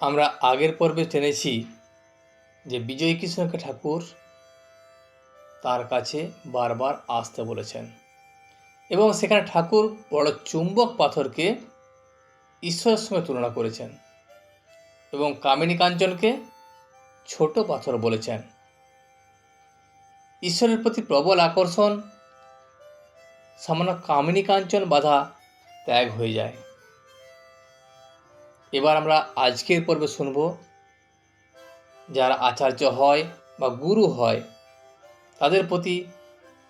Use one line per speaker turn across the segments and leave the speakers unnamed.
আমরা আগের পর্বে জেনেছি যে বিজয়কৃষ্ণকে ঠাকুর তার কাছে বারবার আসতে বলেছেন এবং সেখানে ঠাকুর বড় চুম্বক পাথরকে ঈশ্বরের সঙ্গে তুলনা করেছেন এবং কামিনী কাঞ্চনকে ছোট পাথর বলেছেন। ঈশ্বরের প্রতি প্রবল আকর্ষণ সামান্য কামিনী কাঞ্চন বাধা ত্যাগ হয়ে যায়। এবার আমরা আজকের পর্বে শুনব যারা আচার্য হয় বা গুরু হয় তাদের প্রতি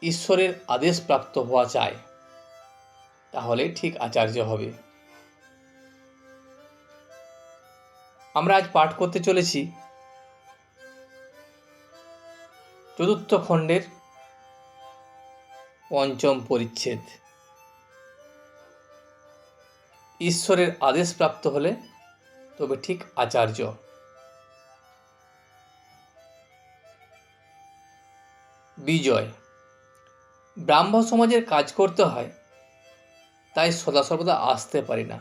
ঈশ্বরের আদেশ প্রাপ্ত হওয়া চাই, তাহলে ঠিক আচার্য হবে। আমরা আজ পাঠ করতে চলেছি চতুর্থ খণ্ডের পঞ্চম পরিচ্ছেদ। ঈশ্বরের আদেশ প্রাপ্ত হলে তবে ঠিক আচার্য। বিজয়। ব্রাহ্ম সমাজের কাজ করতে হয়, তাই সদা সর্বদা আসতে পারি না,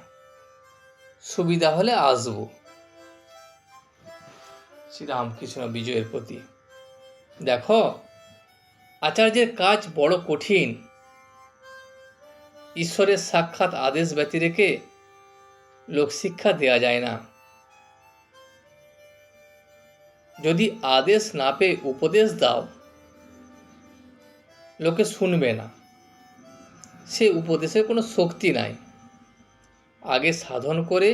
সুবিধা হলে আসবো। শ্রীরামকৃষ্ণ বিজয়ের প্রতি। দেখো, আচার্যের কাজ বড় কঠিন। ঈশ্বরের সাক্ষাৎ আদেশ ব্যতি রেখে লোকশিক্ষা দেয়া যায় না। যদি আদেশ না পেয়ে উপদেশ দাও, লোকে শুনবে না, সে উপদেশের কোনো শক্তি নাই। আগে সাধন করে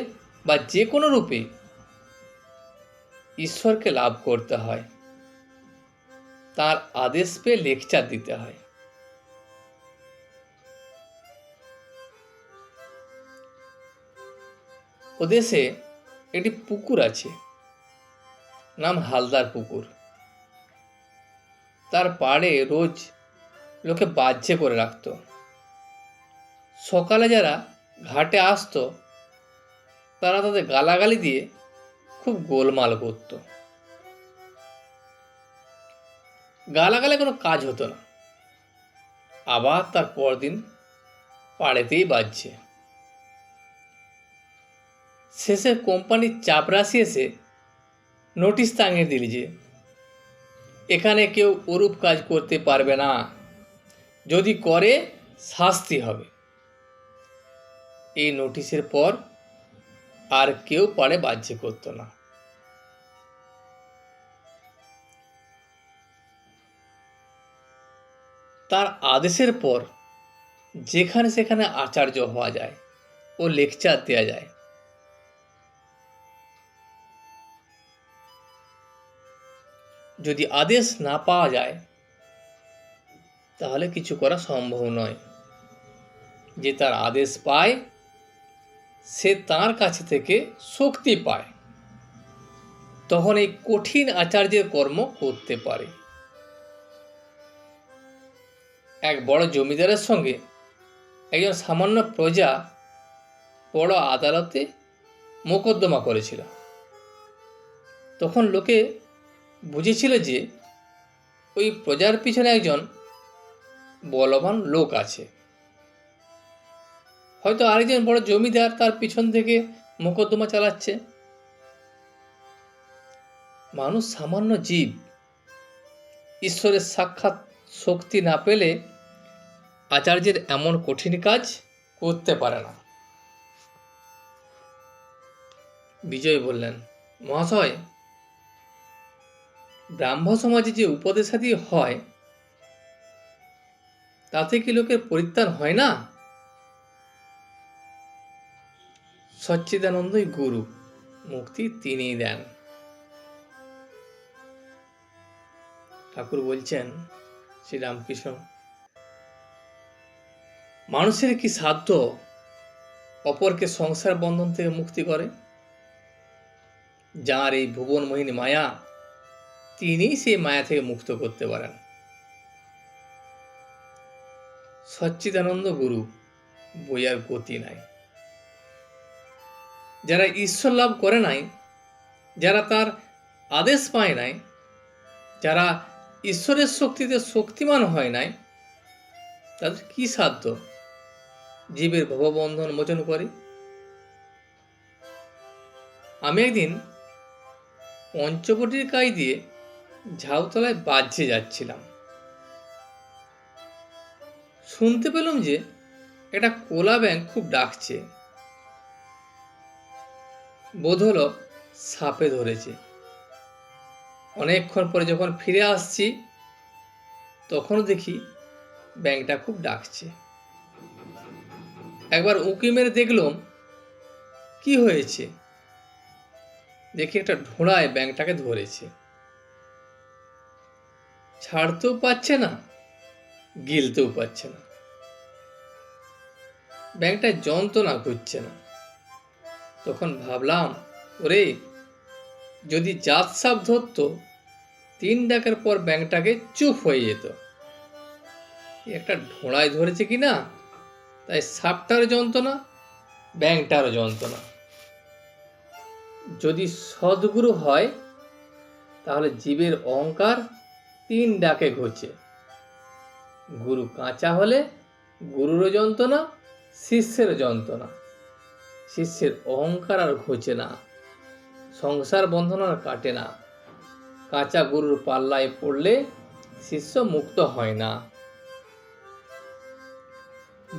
বা যে কোনো রূপে ঈশ্বরকে লাভ করতে হয়, তার আদেশ পেয়ে লেকচার দিতে হয়। ওদেশে একটি পুকুর আছে, নাম হালদার পুকুর। তার পাড়ে রোজ লোকে বাহ্যে করে রাখত। সকালে যারা ঘাটে আসতো তারা তাদের গালাগালি দিয়ে খুব গোলমাল করত। গালাগালে কোনো কাজ হতো না, আবার তার পরদিন পাড়েতেই বাজছে। শেষে কোম্পানির চাপরাশি এসে নোটিশ টাঙিয়ে দিল যে এখানে কেউ ওরূপ কাজ করতে পারবে না, যদি করে শাস্তি হবে। এই নোটিশের পর আর কেউ পাড়ে বাহ্যে করতো না। তার আদেশের পর যেখানে সেখানে আচার্য হওয়া যায় ও লেকচার দেওয়া যায়। যদি আদেশ না পাওয়া যায় তাহলে কিছু করা সম্ভব নয়। যে তার আদেশ পায় সে তার কাছে থেকে শক্তি পায়, তখন এই কঠিন আচার্যের কর্ম করতে পারে। এক বড় জমিদারের সঙ্গে একজন সামান্য প্রজা বড় আদালতে মোকদ্দমা করেছিল। তখন লোকে বুঝেছিল যে ওই প্রজার পিছনে একজন বলবান লোক আছে, হয়তো আরেকজন বড় জমিদার তার পিছন থেকে মোকদ্দমা চালাচ্ছে। মানুষ সামান্য জীব, ঈশ্বরের সাক্ষাৎ শক্তি না পেলে আচার্যের এমন কঠিন কাজ করতে পারে না। বিজয় বললেন, মহাশয়, ব্রাহ্ম সমাজে যে উপদেশাদি হয় তাতে কি লোকের পরিত্রাণ হয় না? সচ্চিদানন্দই গুরু, মুক্তি তিনিই দেন। ঠাকুর বলছেন, শ্রীরামকৃষ্ণ, মানুষের কি সাধ্য অপরকে সংসার বন্ধন থেকে মুক্তি করে? যার এই ভুবন মোহিনী মায়া, তিনিই সেই মায়া থেকে মুক্ত করতে পারেন। সচ্চিদানন্দ গুরু, বইয়ার গতি নাই। যারা ঈশ্বর লাভ করে নাই, যারা তার আদেশ পায় নাই, যারা ঈশ্বরের শক্তিতে শক্তিমান হয় নাই, তাদের কি সাধ্য জীবের ভববন্ধন মোচন করে? আমি একদিন পঞ্চবটির কাজ দিয়ে ঝাউতলায় বাজে যাচ্ছিলাম। শুনতে পেলাম যে একটা কোলা ব্যাঙ খুব ডাকছে। বোধ হলো সাপে ধরেছে। অনেকক্ষণ পরে যখন ফিরে আসছি তখনও দেখি ব্যাঙটা খুব ডাকছে। একবার উঁকি মেরে দেখলাম কি হয়েছে। দেখি একটা ঢোড়ায় ব্যাঙটাকে ধরেছে, ছাড়তেও পারছে না, গিলতেও পারছে না। ব্যাঙটা যন্ত্রণা করছে না। তখন ভাবলাম, ওরে, যদি জাত সাপ ধরতো 3 ডাকের পর ব্যাঙটাকে চুপ হয়ে যেত। একটা ঢোড়ায় ধরেছে কি না, তাই সাপটারও যন্ত্রণা, ব্যাঙটারও যন্ত্রণা। যদি সদ্গুরু হয় তাহলে জীবের অহংকার 3 ডাকে ঘুচে। গুরু কাঁচা হলে গুরুরও যন্ত্রণা, শিষ্যেরও যন্ত্রণা। শিষ্যের অহংকার আর ঘুচে না, সংসার বন্ধন আর কাটে না। কাঁচা গুরুর পাল্লায় পড়লে শিষ্য মুক্ত হয় না।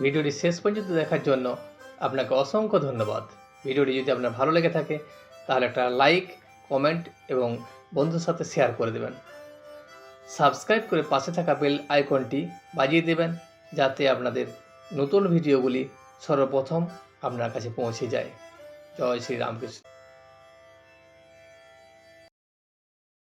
ভিডিওটি শেষ পর্যন্ত দেখার জন্য আপনাকে অসংখ্য ধন্যবাদ। ভিডিওটি যদি আপনার ভালো লেগে থাকে তাহলে একটা লাইক, কমেন্ট এবং বন্ধুর সাথে শেয়ার করে দেবেন। সাবস্ক্রাইব করে পাশে থাকা বেল আইকনটি বাজিয়ে দেবেন, যাতে আপনাদের নতুন ভিডিওগুলি সর্বপ্রথম আপনার কাছে পৌঁছে যায়। জয় শ্রী রামকৃষ্ণ।